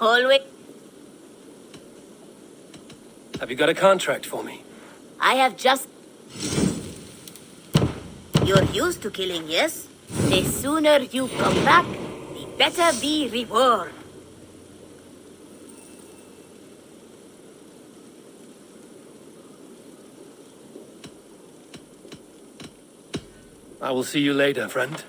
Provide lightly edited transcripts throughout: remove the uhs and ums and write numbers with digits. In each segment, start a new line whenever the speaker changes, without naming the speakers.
Always.
Have you got a contract for me?
I have just... You're used to killing, yes? The sooner you come back, the better the reward.
I will see you later, friend.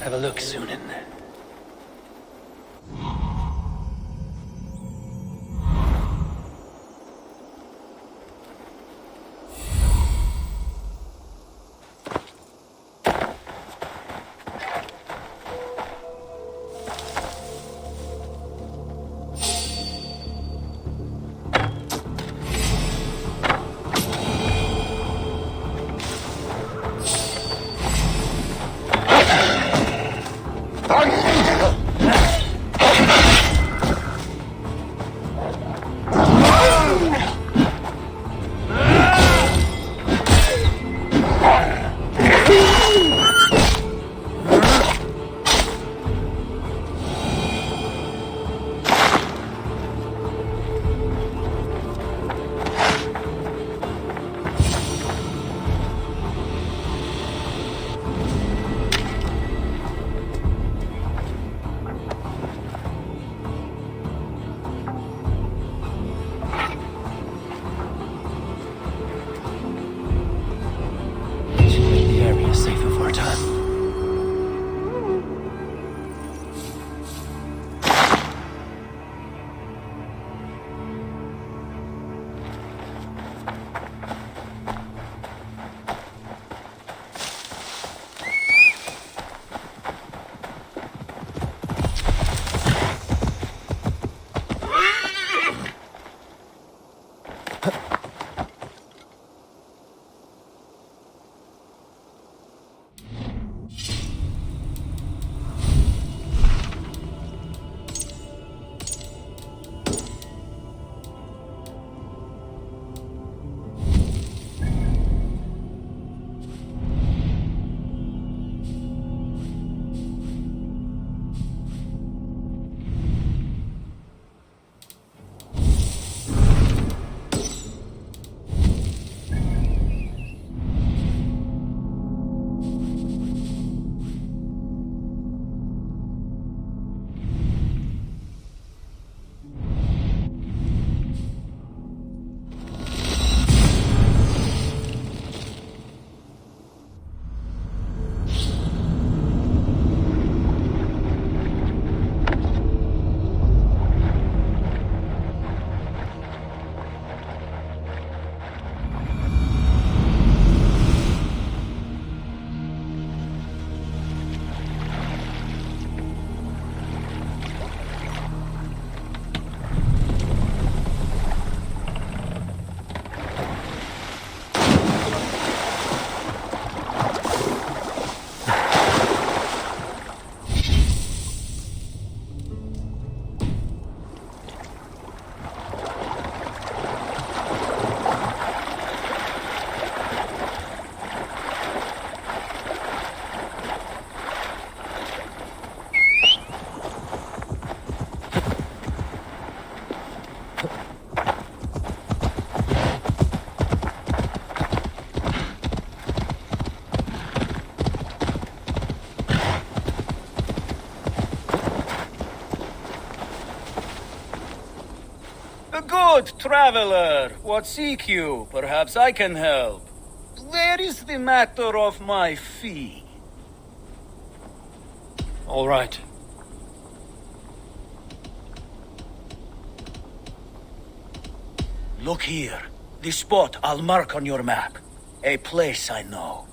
Have a look, Sunan.
Good traveler, what seek you? Perhaps I can help. Where is the matter of my fee?
All right.
Look here. The spot I'll mark on your map. A place I know.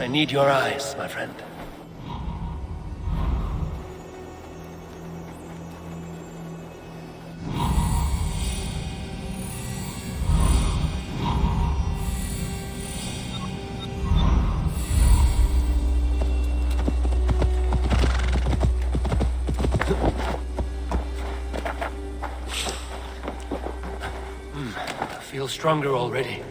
I need your eyes, my friend. I feel stronger already.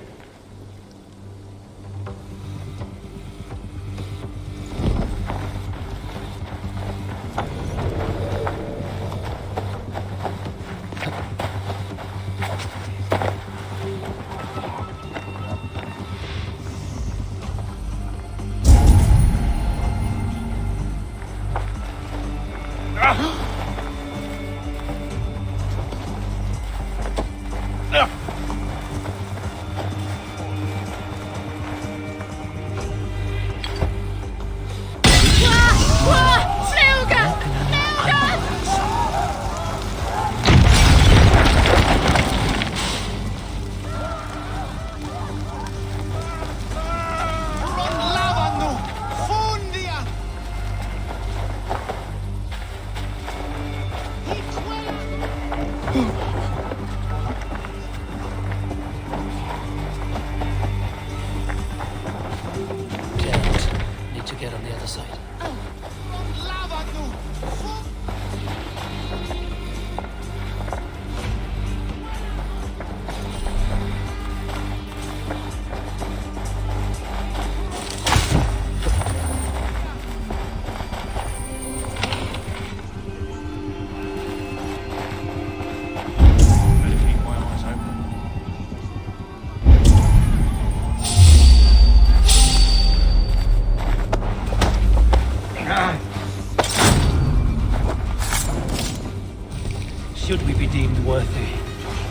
Should we be deemed worthy,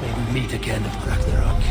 may we meet again at Ragnarok.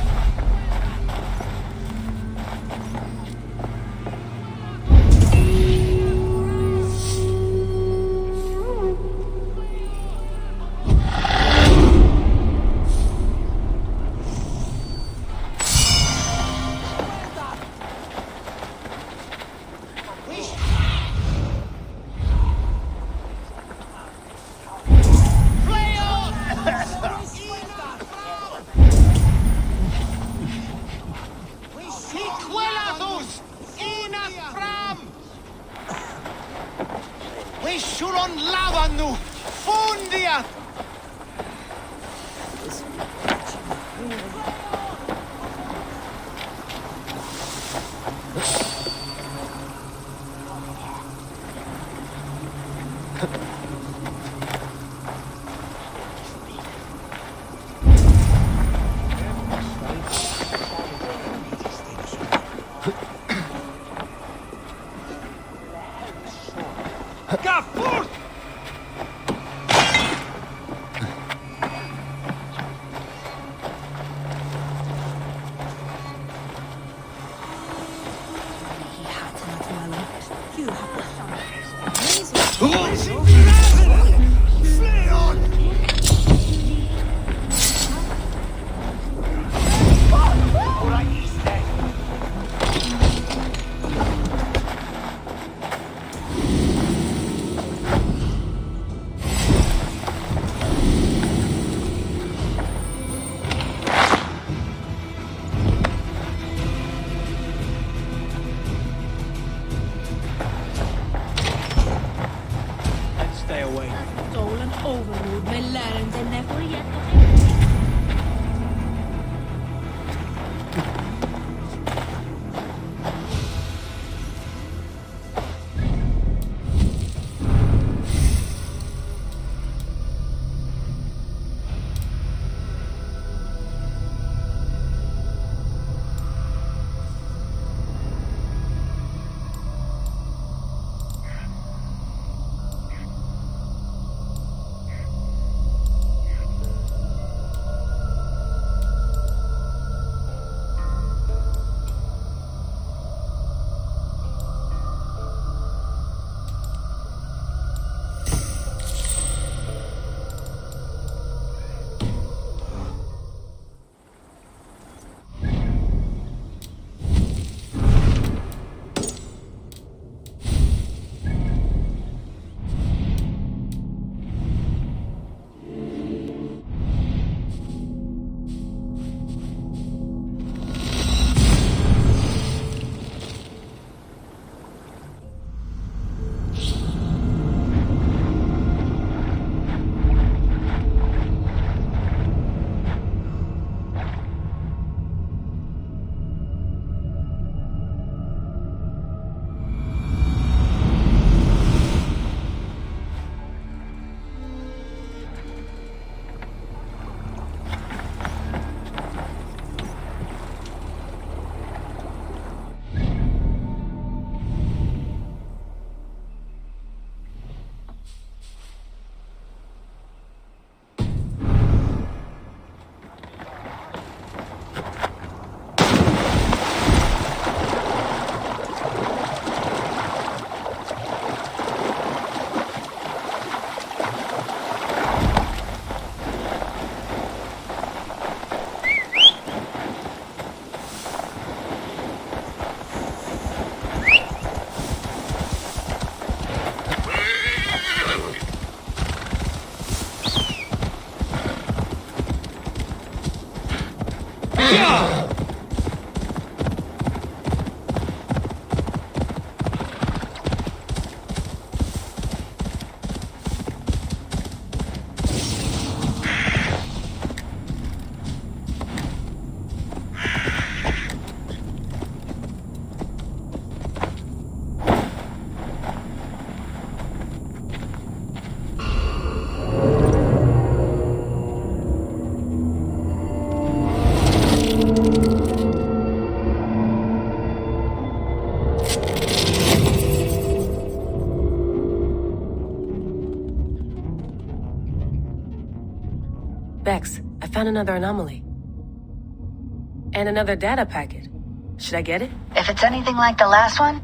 Bex, I found another anomaly. And another data packet. Should I get it?
If it's anything like the last one,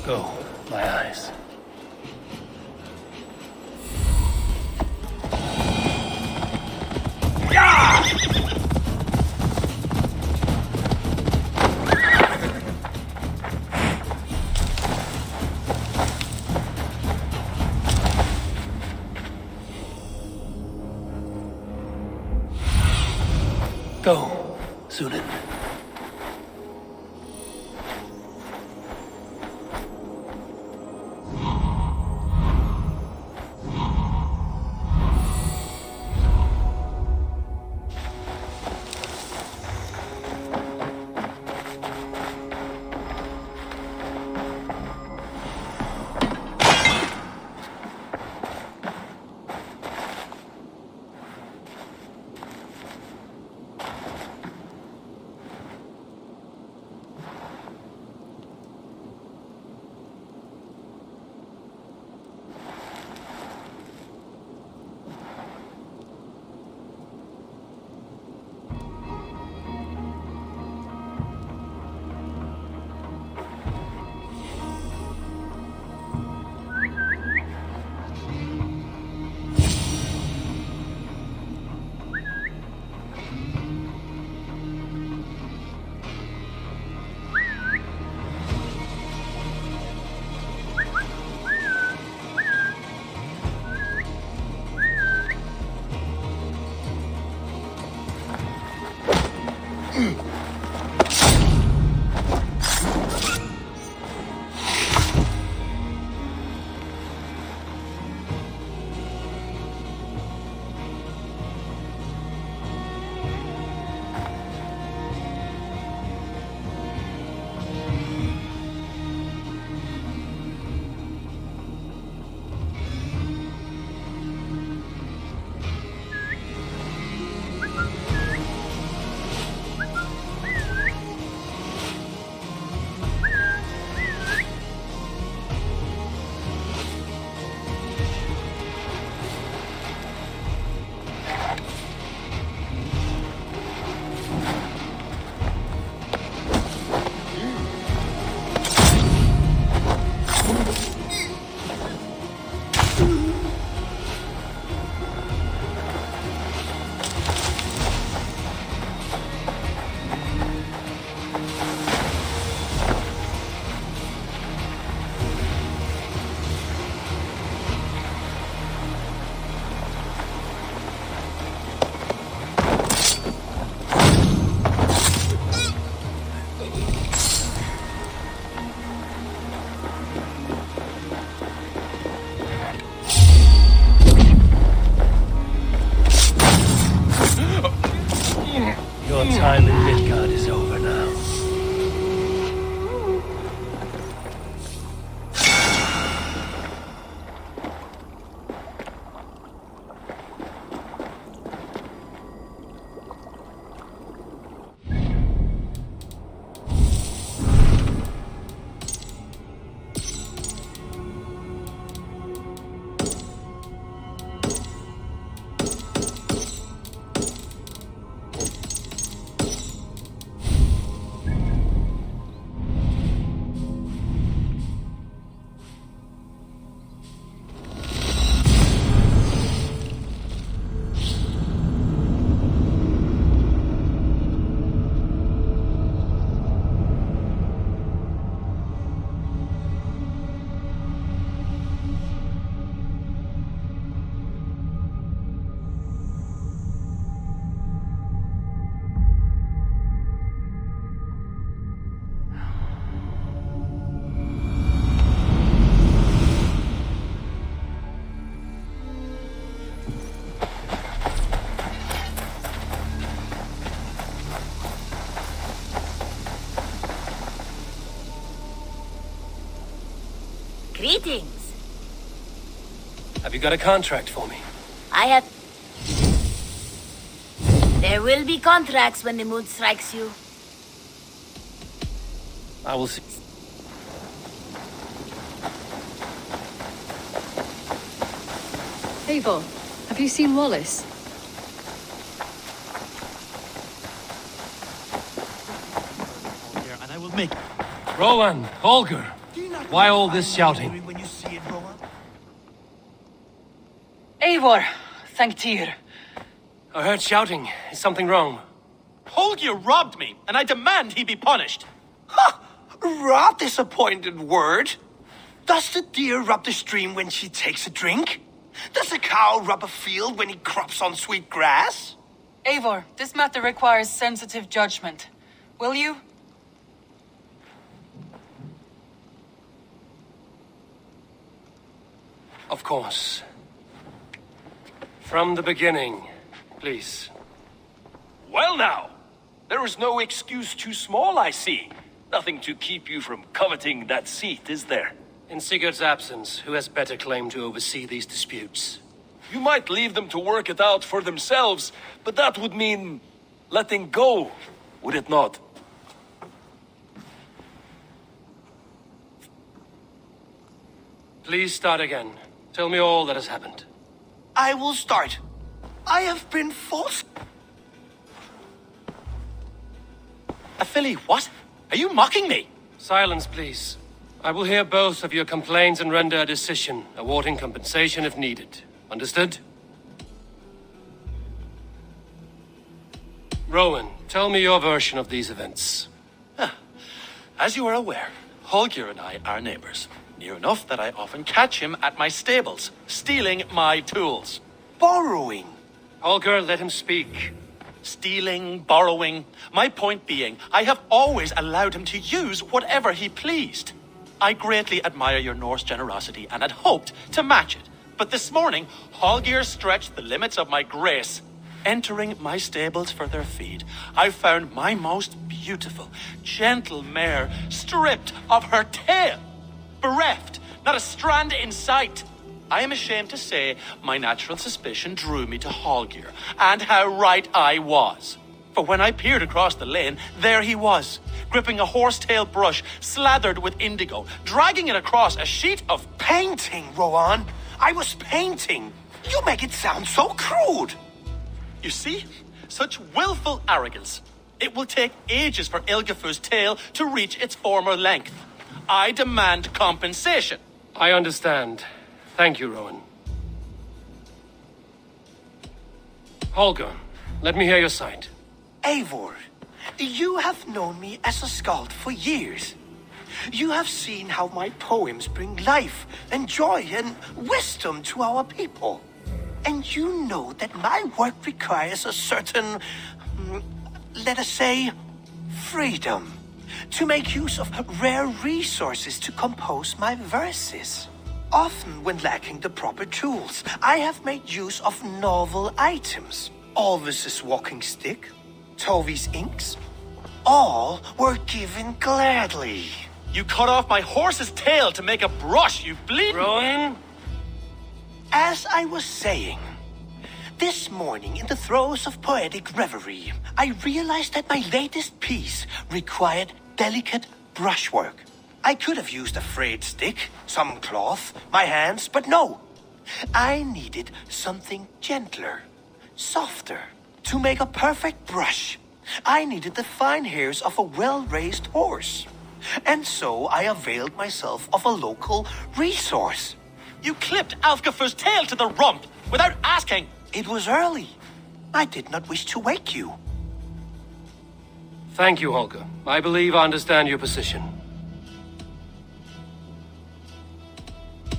Go, my eyes. Go, Sunan.
Greetings.
Have you got a contract for me?
I have... There will be contracts when the mood strikes you.
I will see.
Eivor, have you seen Wallace?
And I will make...
Rowan, Holger, why all this shouting?
When you see it, Rowan?
Eivor, thank Tyr.
I heard shouting. Is something wrong?
Holger robbed me, and I demand he be punished.
Ha! Rub disappointed word. Does the deer rub the stream when she takes a drink? Does a cow rub a field when he crops on sweet grass?
Eivor, this matter requires sensitive judgment. Will you?
Of course. From the beginning, please.
Well now, there is no excuse too small, I see. Nothing to keep you from coveting that seat, is there?
In Sigurd's absence, who has better claim to oversee these disputes?
You might leave them to work it out for themselves, but that would mean letting go, would it not?
Please start again. Tell me all that has happened.
I will start. I have been false.
Philly, what? Are you mocking me?
Silence, please. I will hear both of your complaints and render a decision, awarding compensation if needed. Understood? Rowan, tell me your version of these events.
As you are aware, Holger and I are neighbors. Near enough that I often catch him at my stables, stealing my tools.
Borrowing.
Holger, let him speak.
Stealing, borrowing. My point being, I have always allowed him to use whatever he pleased. I greatly admire your Norse generosity and had hoped to match it. But this morning, Holger stretched the limits of my grace. Entering my stables for their feed, I found my most beautiful, gentle mare stripped of her tail. Bereft, not a strand in sight. I am ashamed to say my natural suspicion drew me to Holger, and how right I was. For when I peered across the lane, there he was, gripping a horsetail brush slathered with indigo, dragging it across a sheet of...
Painting, Rowan. I was painting. You make it sound so crude.
You see? Such willful arrogance. It will take ages for Ilgafur's tail to reach its former length. I demand compensation.
I understand. Thank you, Rowan. Holger, let me hear your side.
Eivor, you have known me as a skald for years. You have seen how my poems bring life and joy and wisdom to our people. And you know that my work requires a certain, let us say, freedom to make use of rare resources to compose my verses. Often when lacking the proper tools, I have made use of novel items. Alvis's walking stick, Tovy's inks, all were given gladly.
You cut off my horse's tail to make a brush, you bleed...
Rowan?
As I was saying, this morning in the throes of poetic reverie, I realized that my latest piece required delicate brushwork. I could have used a frayed stick, some cloth, my hands, but no. I needed something gentler, softer. To make a perfect brush, I needed the fine hairs of a well-raised horse. And so I availed myself of a local resource.
You clipped Alfgafur's tail to the rump without asking.
It was early. I did not wish to wake you.
Thank you, Holger. I believe I understand your position.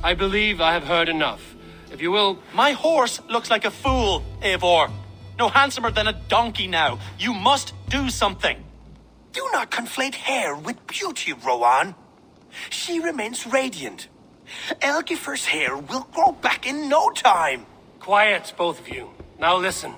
I believe I have heard enough. If you will...
My horse looks like a fool, Eivor. No handsomer than a donkey now. You must do something.
Do not conflate hair with beauty, Rowan. She remains radiant. Elgifur's hair will grow back in no time.
Quiet, both of you. Now listen.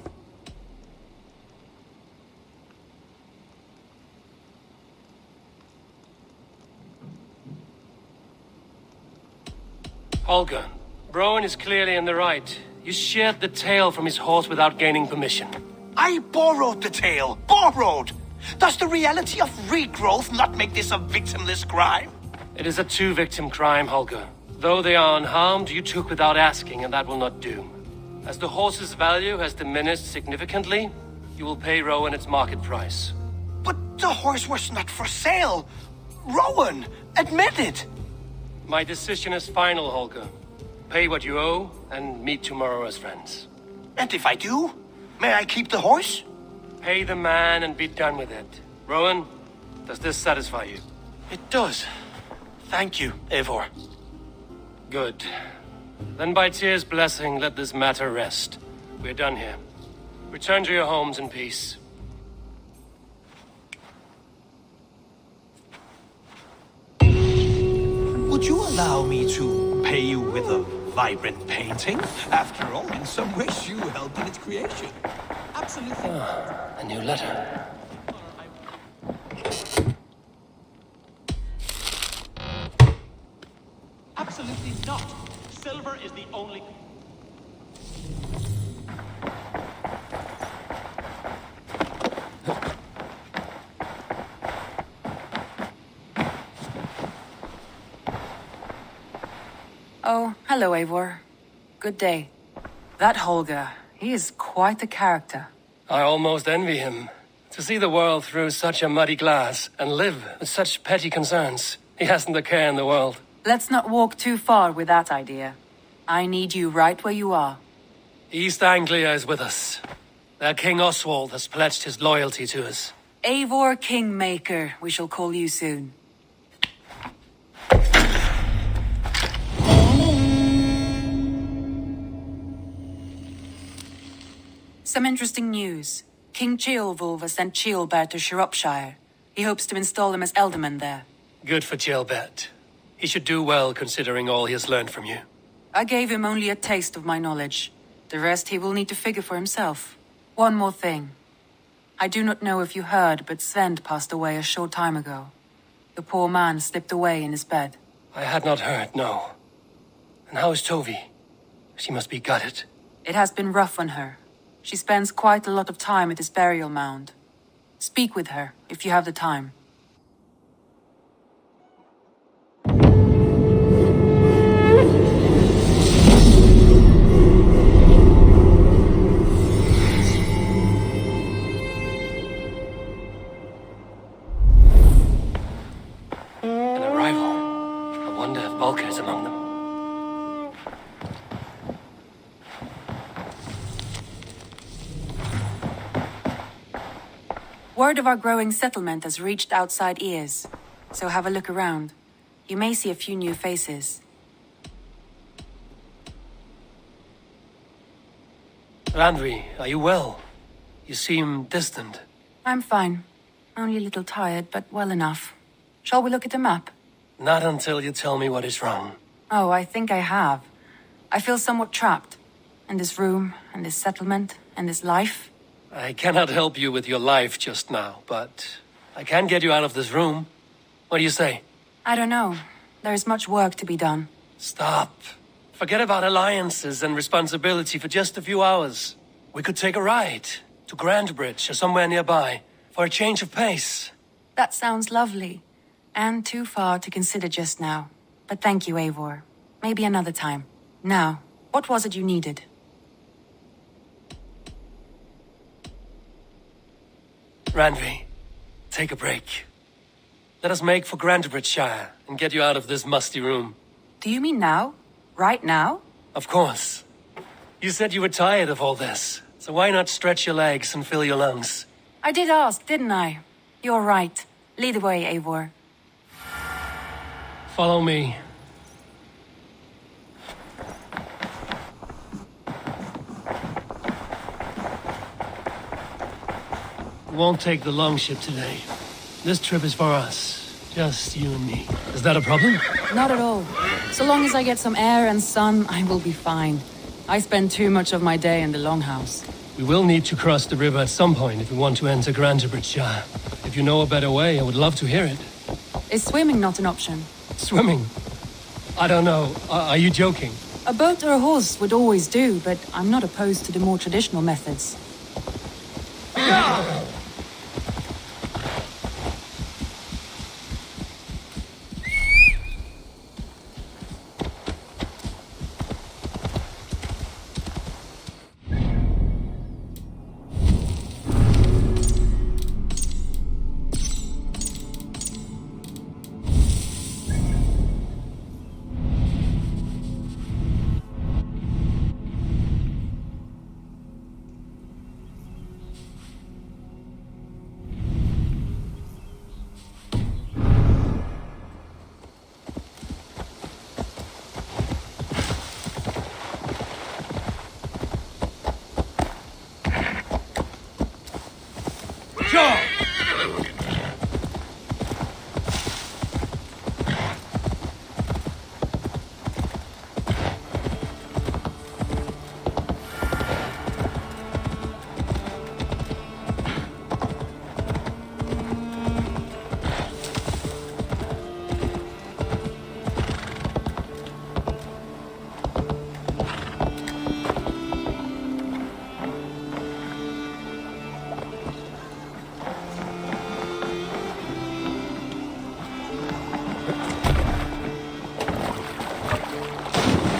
Holger, Browan is clearly in the right. You sheared the tail from his horse without gaining permission.
I borrowed the tail. Borrowed! Does the reality of regrowth not make this a victimless crime?
It is a two-victim crime, Holger. Though they are unharmed, you took without asking, and that will not do. As the horse's value has diminished significantly, you will pay Rowan its market price.
But the horse was not for sale. Rowan, admit it.
My decision is final, Holger. Pay what you owe, and meet tomorrow as friends.
And if I do, may I keep the horse?
Pay the man and be done with it. Rowan, does this satisfy you?
It does. Thank you, Eivor.
Good. Then by Tyr's blessing, let this matter rest. We're done here. Return to your homes in peace.
Would you allow me to pay you with a vibrant painting? After all, in some ways you helped in its creation. Absolutely.
A new letter.
Absolutely not. Silver is the only...
Oh, hello, Eivor. Good day. That Holger, he is quite the character.
I almost envy him. To see the world through such a muddy glass and live with such petty concerns. He hasn't a care in the world.
Let's not walk too far with that idea. I need you right where you are.
East Anglia is with us. Their King Oswald has pledged his loyalty to us.
Eivor Kingmaker, we shall call you soon. Some interesting news. King Ceolwulf has sent Ceolbert to Shropshire. He hopes to install him as Elderman there.
Good for Ceolbert. He should do well considering all he has learned from you.
I gave him only a taste of my knowledge. The rest he will need to figure for himself. One more thing. I do not know if you heard, but Sven passed away a short time ago. The poor man slipped away in his bed.
I had not heard, no. And how is Tovi? She must be gutted.
It has been rough on her. She spends quite a lot of time at his burial mound. Speak with her, if you have the time.
An arrival. I wonder if Bulka is among them.
Word of our growing settlement has reached outside ears, so have a look around. You may see a few new faces.
Randvi, are you well? You seem distant.
I'm fine. Only a little tired, but well enough. Shall we look at the map?
Not until you tell me what is wrong.
Oh, I think I have. I feel somewhat trapped. In this room, and this settlement, and this life.
I cannot help you with your life just now, but I can get you out of this room. What do you say?
I don't know. There is much work to be done.
Stop. Forget about alliances and responsibility for just a few hours. We could take a ride to Grandbridge or somewhere nearby for a change of pace.
That sounds lovely. And too far to consider just now. But thank you, Eivor. Maybe another time. Now, what was it you needed?
Randvi, take a break. Let us make for Grandbridgeshire and get you out of this musty room.
Do you mean now? Right now?
Of course. You said you were tired of all this, so why not stretch your legs and fill your lungs?
I did ask, didn't I? You're right. Lead the way, Eivor.
Follow me. We won't take the longship today. This trip is for us. Just you and me. Is that a problem?
Not at all. So long as I get some air and sun, I will be fine. I spend too much of my day in the longhouse.
We will need to cross the river at some point if we want to enter Grandbridgeshire. If you know a better way, I would love to hear it.
Is swimming not an option?
Swimming? I don't know. Are you joking?
A boat or a horse would always do, but I'm not opposed to the more traditional methods.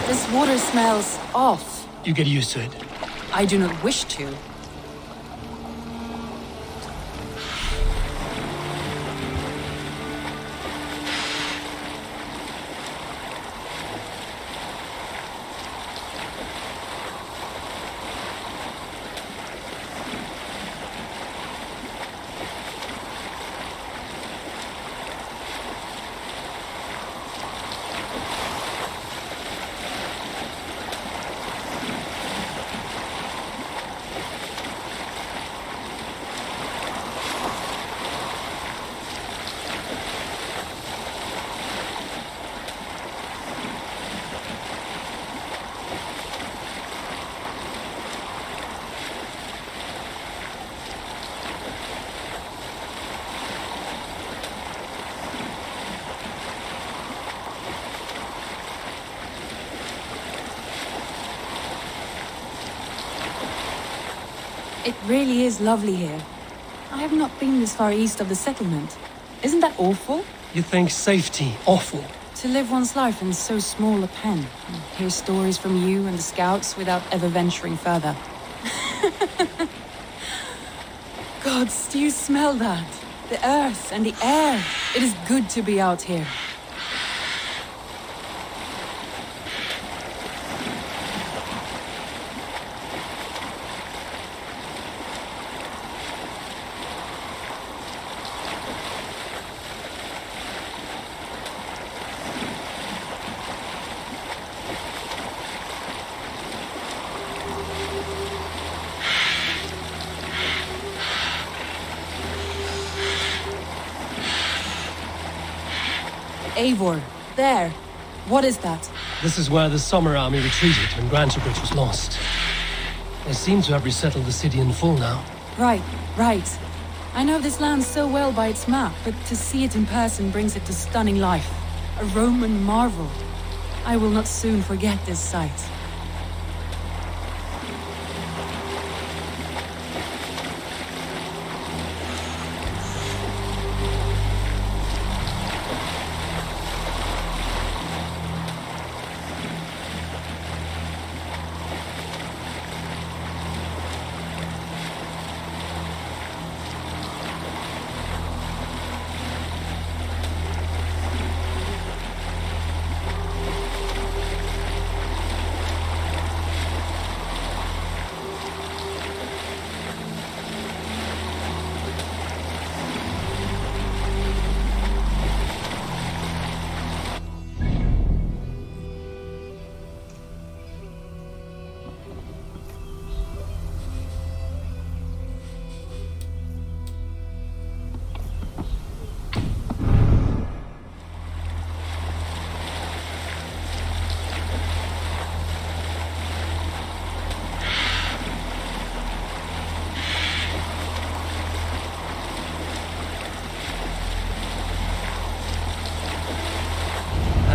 This water smells off.
You get used to it.
I do not wish to. It really is lovely here. I have not been this far east of the settlement. Isn't that awful?
You think safety awful?
To live one's life in so small a pen, and hear stories from you and the scouts without ever venturing further. Gods, do you smell that? The earth and the air. It is good to be out here. Eivor, there. What is that?
This is where the Summer Army retreated when Grantebridge was lost. They seem to have resettled the city in full now.
Right. I know this land so well by its map, but to see it in person brings it to stunning life. A Roman marvel. I will not soon forget this sight.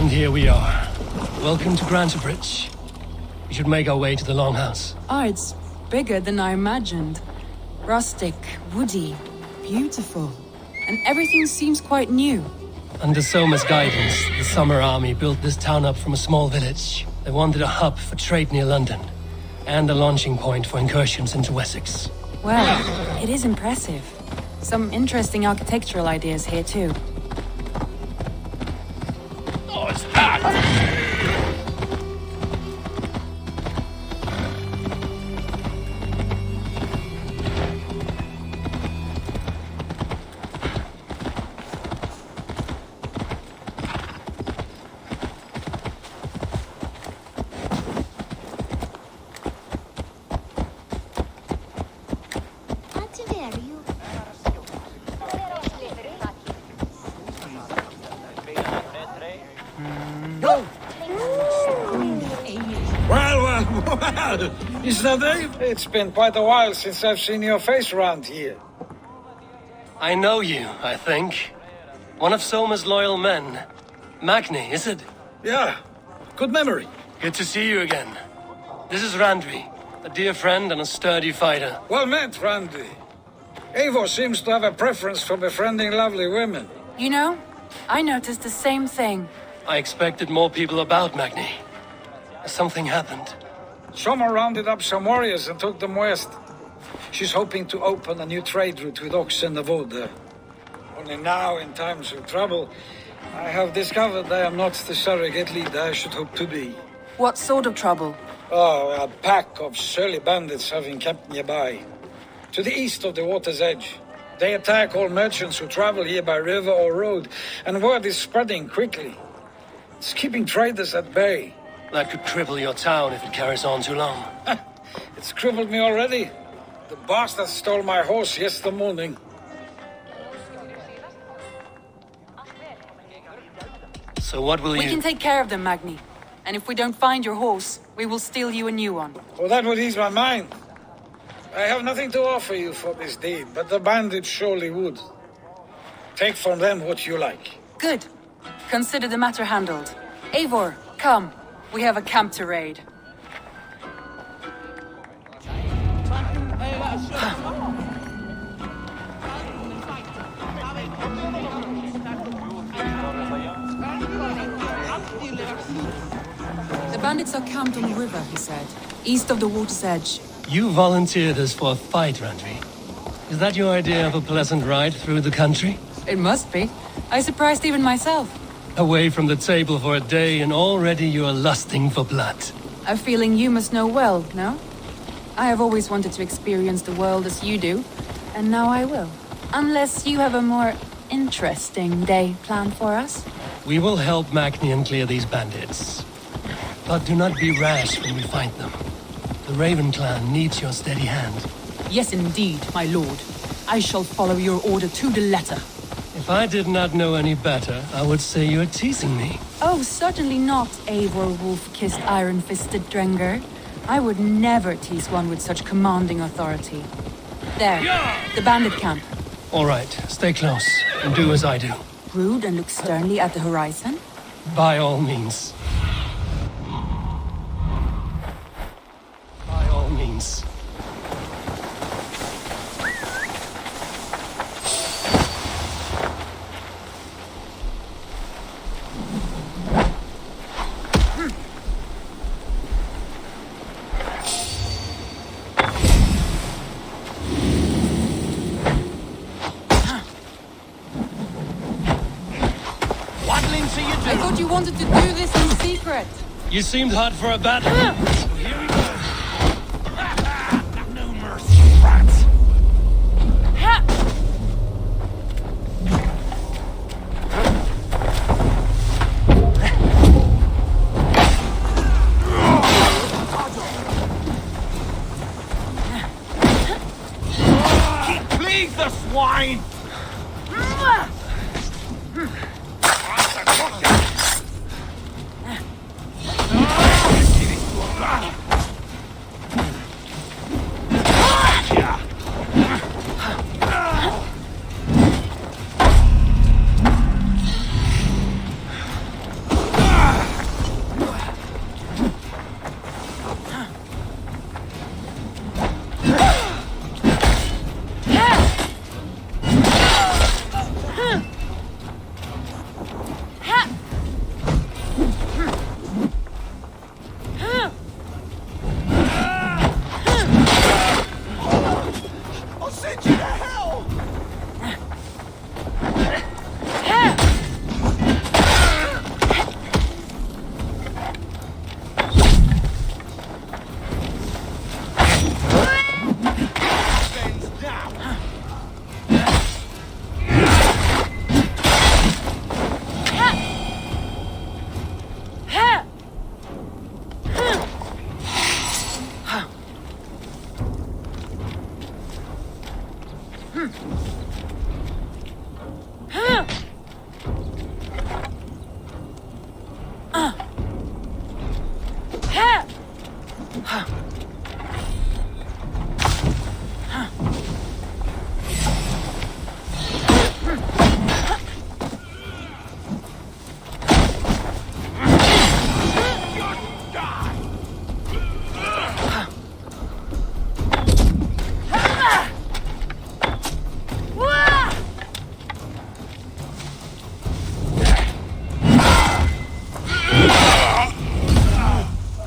And here we are. Welcome to Grantebridge. We should make our way to the Longhouse.
Oh, it's bigger than I imagined. Rustic, woody, beautiful. And everything seems quite new.
Under Soma's guidance, the Summer Army built this town up from a small village. They wanted a hub for trade near London, and a launching point for incursions into Wessex.
Well, it is impressive. Some interesting architectural ideas here too.
Oh, it's hot!
Well, is that Dave? It's been quite a while since I've seen your face around here.
I know you, I think. One of Soma's loyal men. Magni, is it?
Yeah, good memory.
Good to see you again. This is Randvi, a dear friend and a sturdy fighter.
Well met, Randy. Eivor seems to have a preference for befriending lovely women.
You know, I noticed the same thing.
I expected more people about Magni. Something happened.
Soma rounded up some warriors and took them west. She's hoping to open a new trade route with Ox and Naval there. Only now, in times of trouble, I have discovered I am not the surrogate leader I should hope to be.
What sort of trouble?
Oh, a pack of surly bandits have encamped nearby. To the east of the water's edge. They attack all merchants who travel here by river or road, and word is spreading quickly. It's keeping traders at bay.
That could cripple your town if it carries on too long.
It's crippled me already. The bastard stole my horse yesterday morning.
So what will
We
you...
can take care of them, Magni. And if we don't find your horse, we will steal you a new one.
Oh, that would ease my mind. I have nothing to offer you for this deed, but the bandits surely would. Take from them what you like.
Good. Consider the matter handled. Eivor, come. We have a camp to raid. The bandits are camped on the river, he said. East of the water's edge.
You volunteered us for a fight, Randvi. Is that your idea of a pleasant ride through the country?
It must be. I surprised even myself.
Away from the table for a day and already you are lusting for blood.
A feeling you must know well, no? I have always wanted to experience the world as you do, and now I will. Unless you have a more interesting day planned for us.
We will help Magni clear these bandits. But do not be rash when we find them. The Raven clan needs your steady hand.
Yes, indeed, my lord. I shall follow your order to the letter.
If I did not know any better, I would say you're teasing me.
Oh, certainly not, Eivor wolf-kissed iron-fisted Drenger. I would never tease one with such commanding authority. There, the bandit camp.
All right, stay close and do as I do.
Brood and look sternly at the horizon?
By all means. By all means.
I thought you wanted to do this in secret.
You seemed hot for a battle. So here we go.
No mercy, rats! Please, the swine!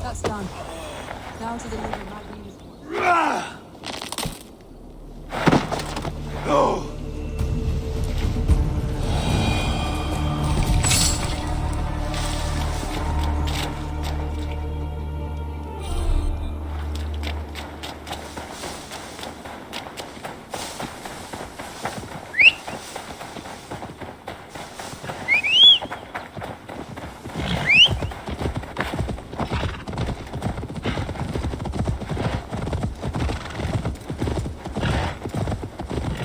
That's done. Now to deliver my news.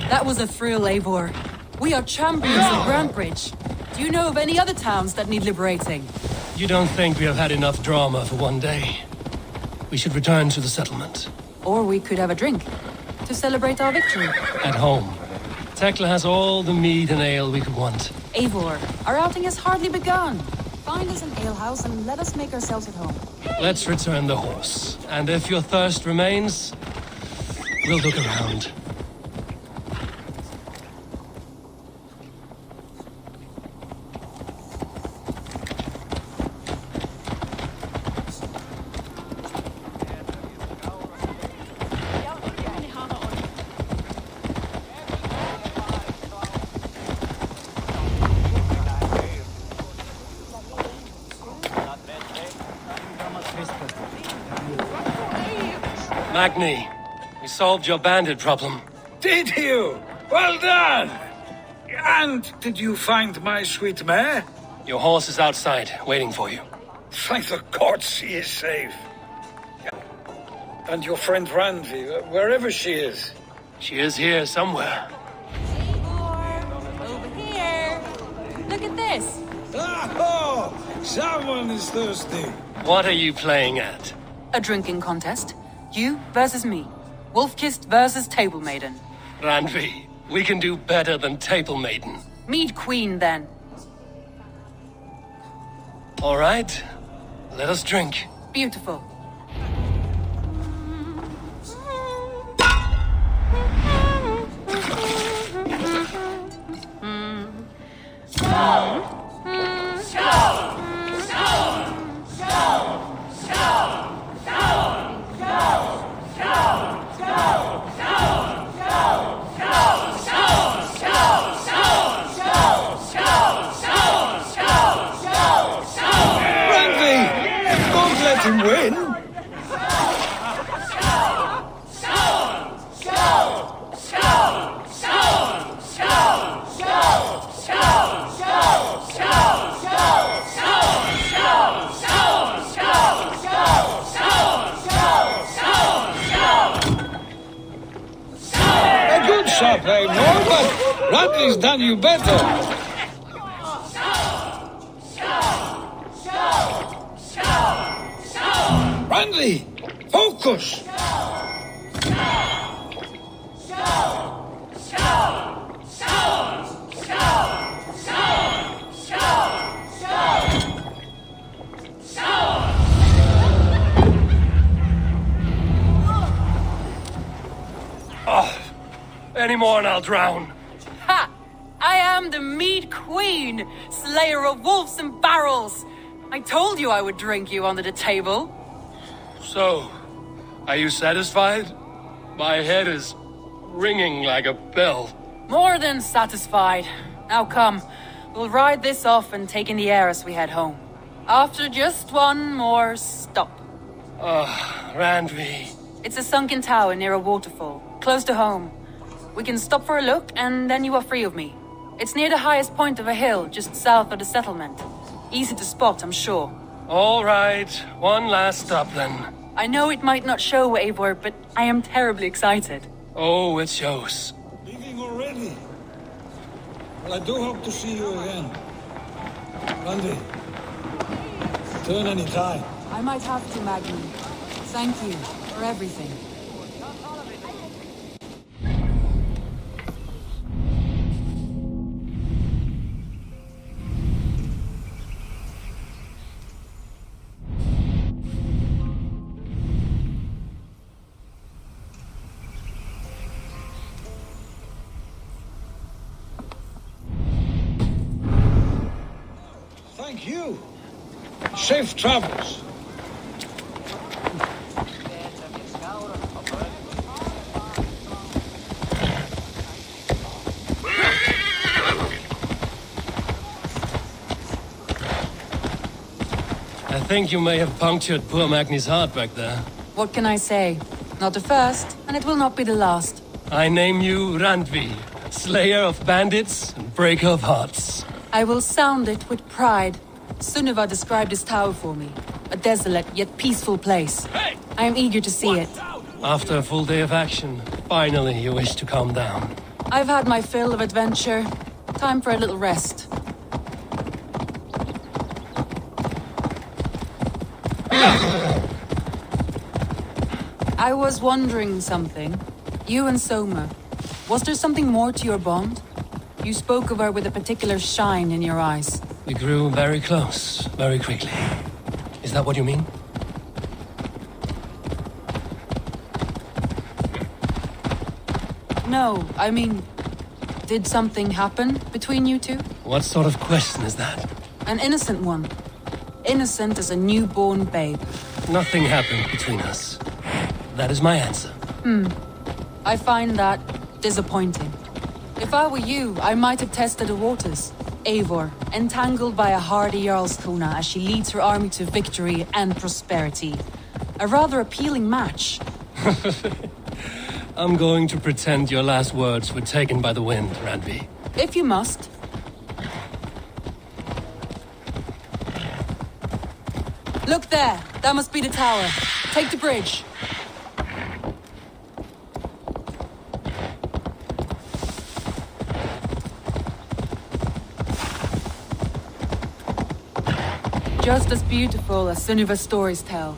That was a thrill, Eivor. We are champions of Grantbridge. Do you know of any other towns that need liberating?
You don't think we have had enough drama for one day? We should return to the settlement.
Or we could have a drink to celebrate our victory.
At home. Tekla has all the mead and ale we could want.
Eivor, our outing has hardly begun. Find us an alehouse and let us make ourselves at home.
Let's return the horse. And if your thirst remains, we'll look around. Magni, we solved your bandit problem.
Did you? Well done! And did you find my sweet mare?
Your horse is outside, waiting for you.
Thank the gods she is safe. And your friend Randvi, wherever she is.
She is here somewhere.
Eivor, over here. Look at this.
Oh, someone is thirsty.
What are you playing at?
A drinking contest. You versus me. Wolf-kissed versus Table Maiden.
Randvi, we can do better than Table Maiden.
Mead Queen, then.
All right, let us drink.
Beautiful.
Him win? A good shot, Eivor, but Radley's done you better. Randley, focus!
Any more and I'll drown.
Ha! I am the Mead Queen, slayer of wolves and barrels. I told you I would drink you under the table.
So, are you satisfied? My head is ringing like a bell.
More than satisfied. Now come, we'll ride this off and take in the air as we head home. After just one more stop.
Randvi.
It's a sunken tower near a waterfall, close to home. We can stop for a look, and then you are free of me. It's near the highest point of a hill, just south of the settlement. Easy to spot, I'm sure.
All right, one last stop then.
I know it might not show, Eivor, but I am terribly excited.
Oh, it shows.
Leaving Already? Well, I do hope to see you again. Randy, return any time.
I might have to, Magni. Thank you for everything.
Thank you. Safe travels.
I think you may have punctured poor Magni's heart back there.
What can I say? Not the first, and it will not be the last.
I name you Randvi, slayer of bandits and breaker of hearts.
I will sound it with pride. Sunniva described this tower for me. A desolate yet peaceful place. I am eager to see it.
After a full day of action, finally you wish to calm down.
I've had my fill of adventure. Time for a little rest. I was wondering something. You and Soma. Was there something more to your bond? You spoke of her with a particular shine in your eyes.
We grew very close, very quickly. Is that what you mean?
No, I mean... Did something happen between you two?
What sort of question is that?
An innocent one. Innocent as a newborn babe.
Nothing happened between us. That is my answer.
I find that disappointing. If I were you, I might have tested the waters. Eivor, entangled by a hardy Jarlskona as she leads her army to victory and prosperity. A rather appealing match.
I'm going to pretend your last words were taken by the wind, Randvi.
If you must. Look there! That must be the tower. Take the bridge. Just as beautiful as Sunniva's stories tell.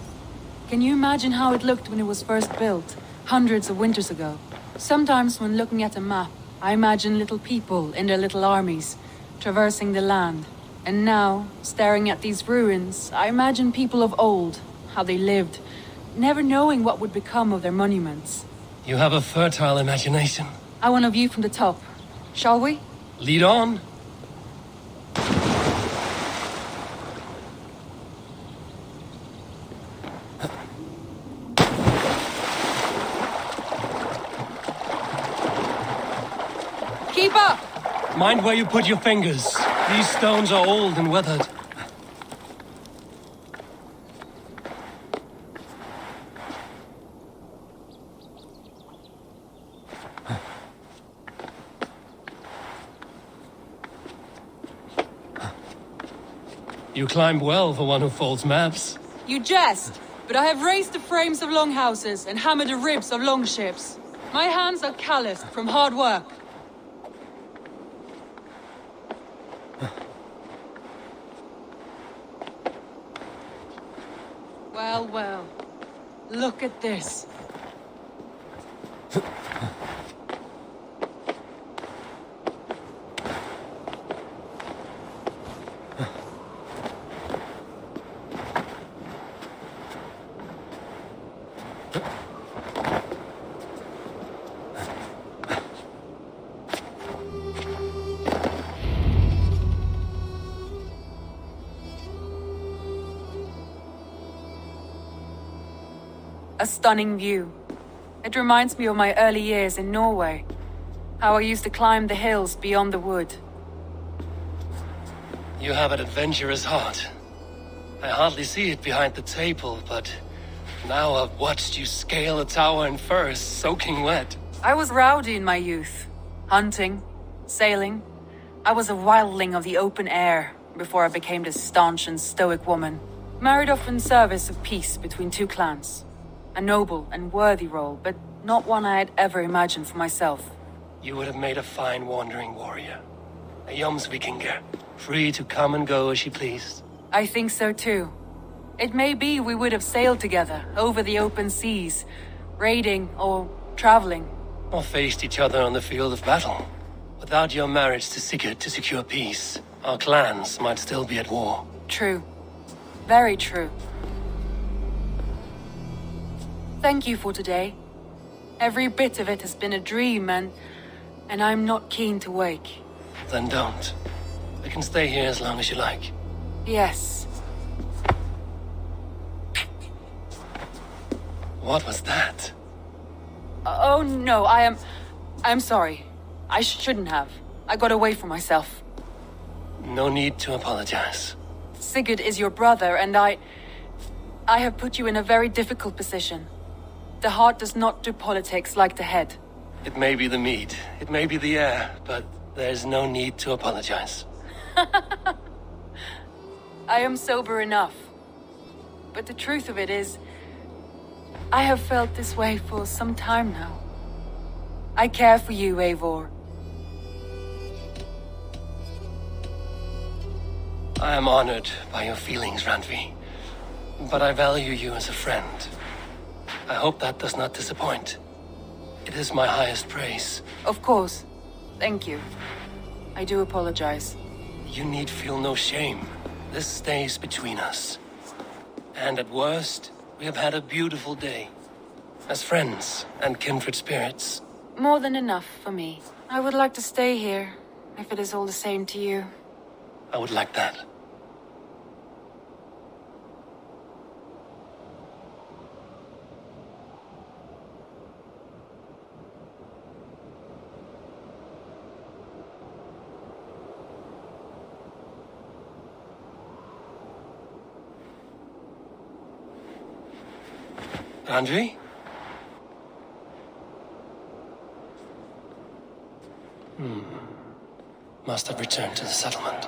Can you imagine how it looked when it was first built, hundreds of winters ago? Sometimes when looking at a map, I imagine little people in their little armies, traversing the land. And now, staring at these ruins, I imagine people of old, how they lived, never knowing what would become of their monuments.
You have a fertile imagination.
I want a view from the top. Shall we?
Lead on.
Keep up!
Mind where you put your fingers. These stones are old and weathered. You climb well for one who folds maps.
You jest, but I have raised the frames of longhouses and hammered the ribs of longships. My hands are calloused from hard work. Well, well. Look at this. A stunning view. It reminds me of my early years in Norway. How I used to climb the hills beyond the wood.
You have an adventurous heart. I hardly see it behind the table, but now I've watched you scale a tower in furs, soaking wet.
I was rowdy in my youth. Hunting, sailing. I was a wildling of the open air before I became this staunch and stoic woman. Married off in service of peace between two clans. A noble and worthy role, but not one I had ever imagined for myself.
You would have made a fine wandering warrior. A Jomsvikinger, free to come and go as she pleased.
I think so too. It may be we would have sailed together over the open seas, raiding or traveling.
Or faced each other on the field of battle. Without your marriage to Sigurd to secure peace, our clans might still be at war.
True. Very true. Thank you for today. Every bit of it has been a dream, and I'm not keen to wake.
Then don't. We can stay here as long as you like.
Yes.
What was that?
Oh no, I'm sorry. I shouldn't have. I got away from myself.
No need to apologize.
Sigurd is your brother, and I have put you in a very difficult position. The heart does not do politics like the head.
It may be the meat, it may be the air, but there's no need to apologize.
I am sober enough. But the truth of it is, I have felt this way for some time now. I care for you, Eivor.
I am honored by your feelings, Randvi. But I value you as a friend. I hope that does not disappoint. It is my highest praise.
Of course. Thank you. I do apologize.
You need feel no shame. This stays between us. And at worst, we have had a beautiful day. As friends and kindred spirits.
More than enough for me. I would like to stay here, if it is all the same to you.
I would like that. Andri? Must have returned to the settlement.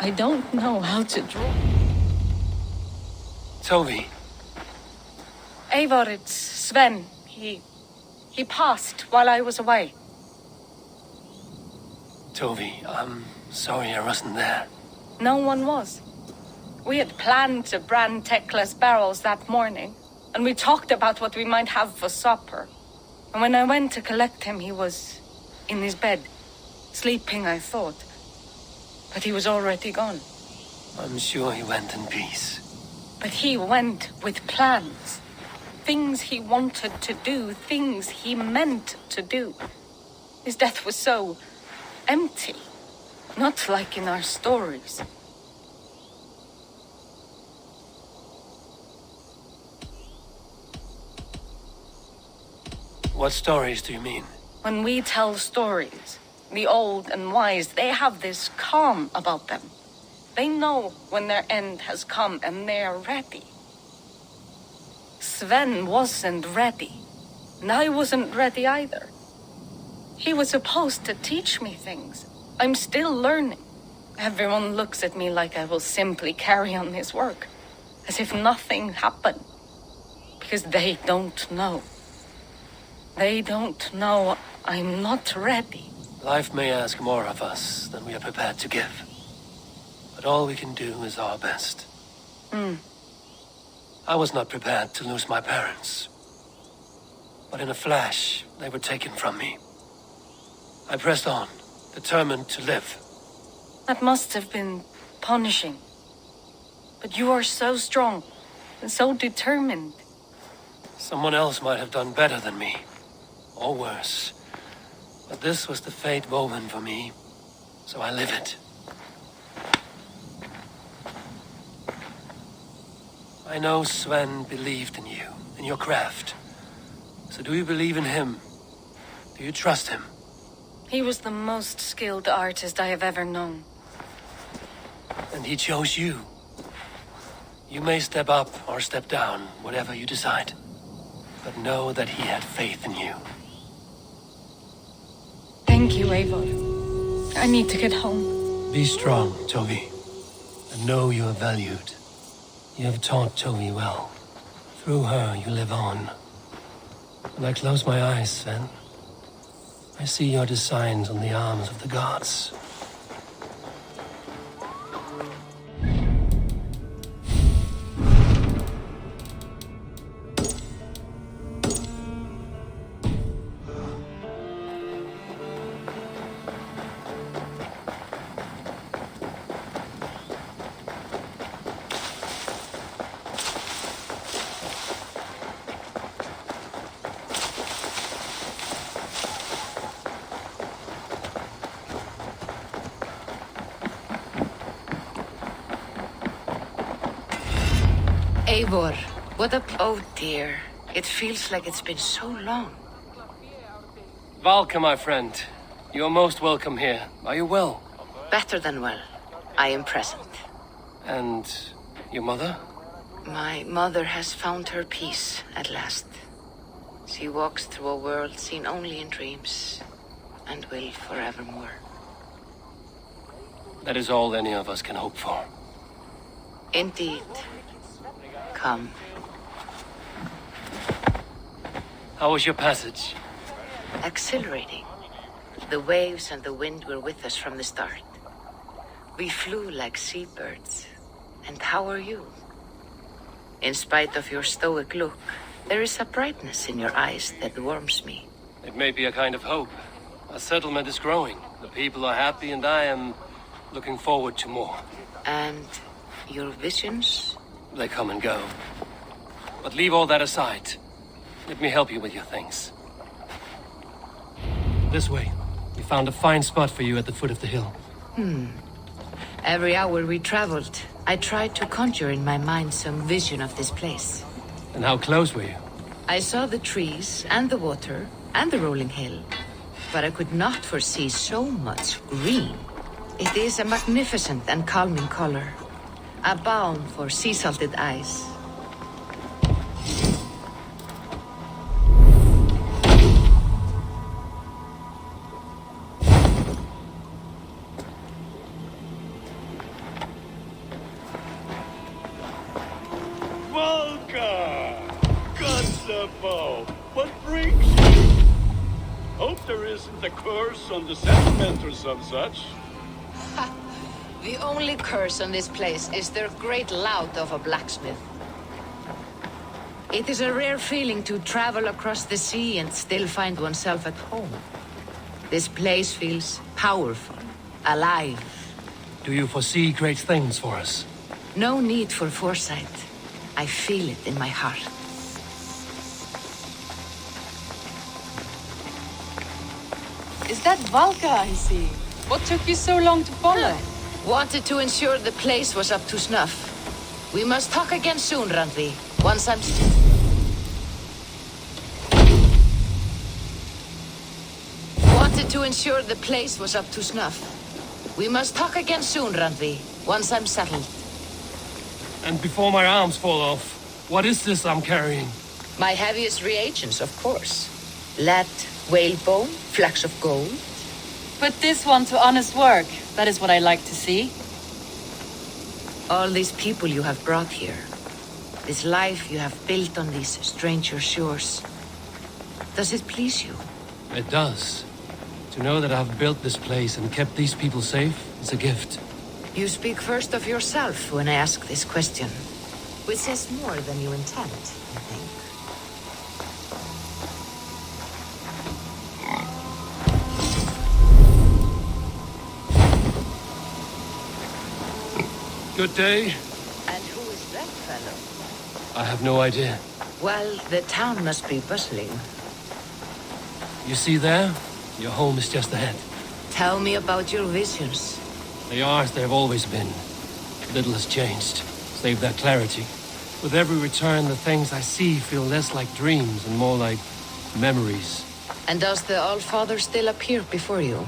I don't know how to draw.
Toby,
Eivor, it's Sven. He passed while I was away.
Toby, I'm sorry I wasn't there.
No one was. We had planned to brand Tekla's barrels that morning, and we talked about what we might have for supper. And when I went to collect him, he was in his bed, sleeping, I thought. But he was already gone.
I'm sure he went in peace.
But he went with plans. Things he wanted to do, things he meant to do. His death was so empty, not like in our stories.
What stories do you mean?
When we tell stories, the old and wise, they have this calm about them. They know when their end has come and they are ready. Sven wasn't ready, and I wasn't ready either. He was supposed to teach me things. I'm still learning. Everyone looks at me like I will simply carry on his work, as if nothing happened, because they don't know. They don't know I'm not ready.
Life may ask more of us than we are prepared to give. But all we can do is our best. I was not prepared to lose my parents. But in a flash, they were taken from me. I pressed on, determined to live.
That must have been punishing. But you are so strong and so determined.
Someone else might have done better than me. Or worse. But this was the fate woven for me, so I live it. I know Sven believed in you, in your craft. So do you believe in him? Do you trust him?
He was the most skilled artist I have ever known.
And he chose you. You may step up or step down, whatever you decide. But know that he had faith in you.
Thank you, Eivor. I need to get home.
Be strong, Toby. And know you are valued. You have taught Toby well. Through her, you live on. When I close my eyes, Sven, I see your designs on the arms of the gods.
Eivor, what a... Oh dear. It feels like it's been so long.
Valka, my friend. You are most welcome here. Are you well?
Better than well. I am present.
And your mother?
My mother has found her peace at last. She walks through a world seen only in dreams, and will forevermore.
That is all any of us can hope for.
Indeed. Come.
How was your passage?
Exhilarating. The waves and the wind were with us from the start. We flew like seabirds. And how are you? In spite of your stoic look, there is a brightness in your eyes that warms me.
It may be a kind of hope. Our settlement is growing. The people are happy and I am looking forward to more.
And your visions?
They come and go. But leave all that aside. Let me help you with your things. This way. We found a fine spot for you at the foot of the hill.
Every hour we traveled, I tried to conjure in my mind some vision of this place.
And how close were you?
I saw the trees and the water and the rolling hill, but I could not foresee so much green. It is a magnificent and calming color, a balm for sea-salted eyes.
a bow. What brings you? Hope there isn't a curse on the settlement or some such.
The only curse on this place is their great lout of a blacksmith. It is a rare feeling to travel across the sea and still find oneself at home. This place feels powerful, alive.
Do you foresee great things for us?
No need for foresight. I feel it in my heart.
Is that Valka I see? What took you so long to follow?
Wanted to ensure the place was up to snuff. We must talk again soon, Randvi. Once I'm... Wanted to ensure the place was up to snuff. We must talk again soon, Randvi. Once I'm settled.
And before my arms fall off, what is this I'm carrying?
My heaviest reagents, of course. Lead, whalebone, flecks of gold.
Put this one to honest work. That is what I like to see.
All these people you have brought here. This life you have built on these stranger shores. Does it please you?
It does. To know that I've built this place and kept these people safe is a gift.
You speak first of yourself when I ask this question. Which says more than you intend, I think.
Good day.
And who is that fellow?
I have no idea.
Well, the town must be bustling.
You see there? Your home is just ahead.
Tell me about your visions.
They are as they've always been. Little has changed, save that clarity. With every return, the things I see feel less like dreams and more like memories.
And does the Allfather still appear before you?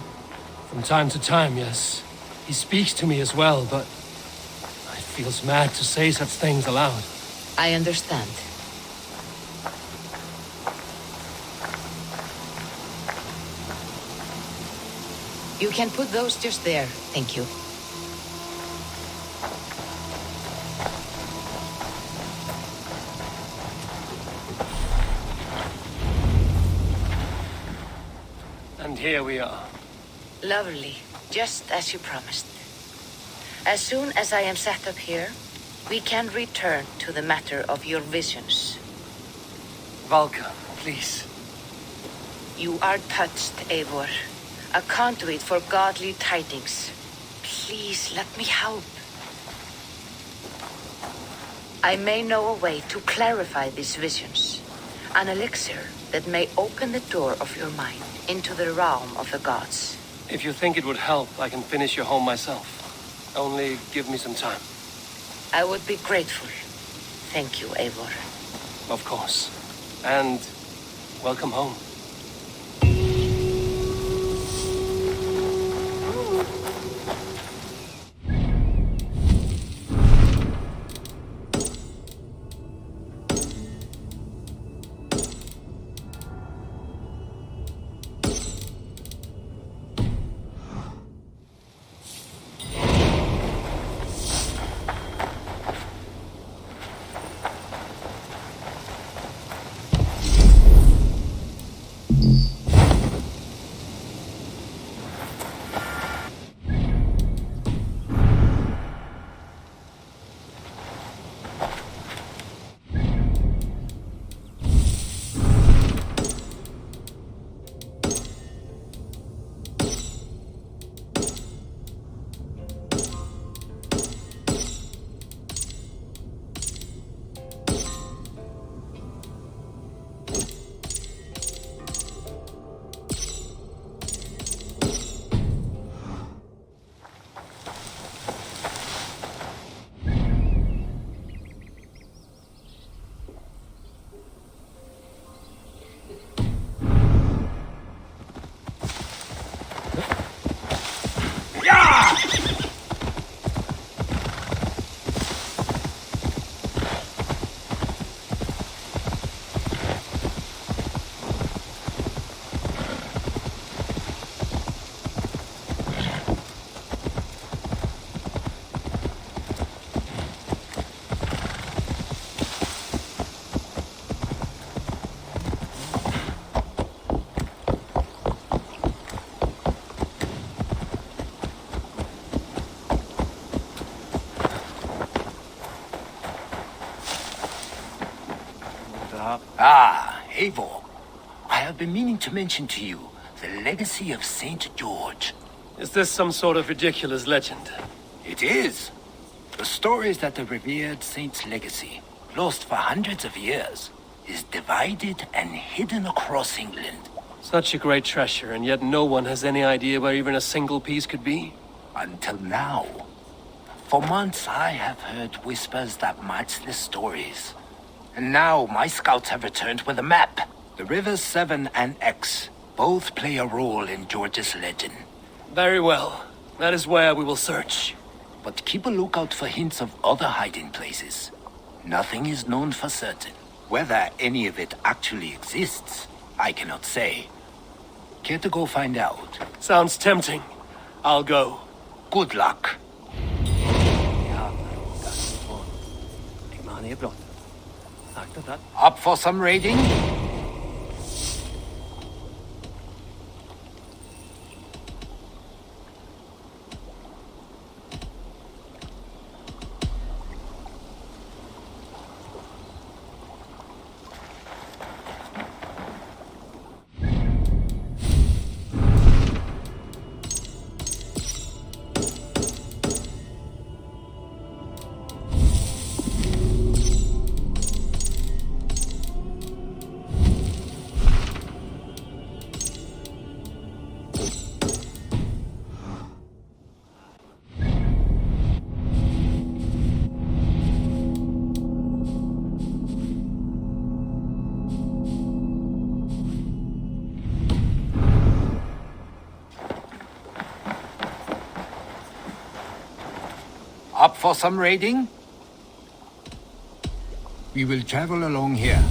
From time to time, yes. He speaks to me as well, but it feels mad to say such things aloud.
I understand. You can put those just there, thank you.
And here we are.
Lovely, just as you promised. As soon as I am set up here, we can return to the matter of your visions.
Valka, please.
You are touched, Eivor. A conduit for godly tidings. Please, let me help. I may know a way to clarify these visions. An elixir that may open the door of your mind into the realm of the gods.
If you think it would help, I can finish your home myself. Only give me some time.
I would be grateful. Thank you, Eivor.
Of course. And welcome home.
Eivor, I have been meaning to mention to you the legacy of Saint George.
Is this some sort of ridiculous legend?
It is. The story is that the revered saint's legacy, lost for hundreds of years, is divided and hidden across England.
Such a great treasure, and yet no one has any idea where even a single piece could be?
Until now. For months I have heard whispers that match the stories. And now my scouts have returned with a map. The rivers Severn and Exe both play a role in George's legend.
Very well. That is where we will search.
But keep a lookout for hints of other hiding places. Nothing is known for certain. Whether any of it actually exists, I cannot say. Care to go find out?
Sounds tempting. I'll go.
Good luck. Up for some raiding? Up for some raiding? We will travel along here.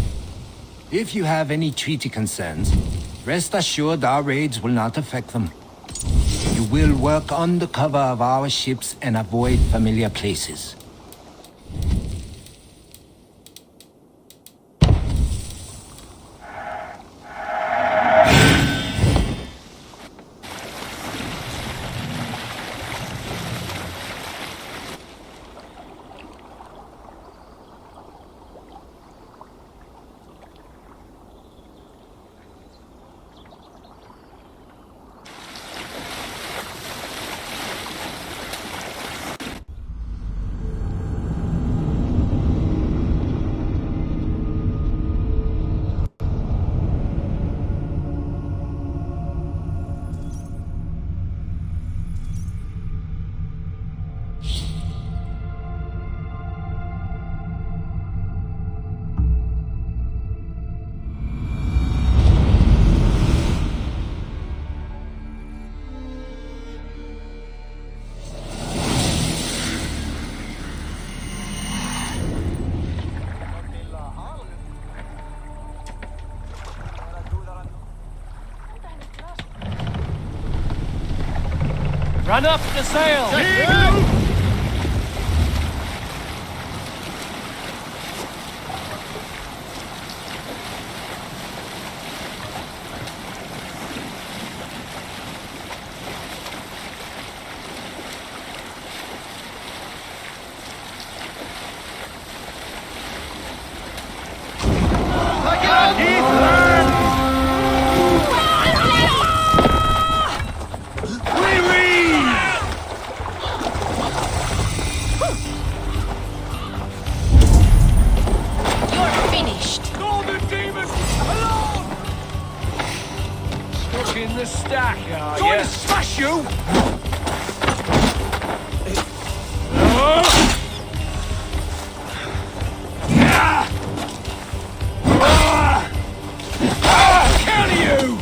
If you have any treaty concerns, rest assured our raids will not affect them. You will work under cover of our ships and avoid familiar places.
Run up the sail!
In the stack, are
Trying
you?
to smash you!
Counter you!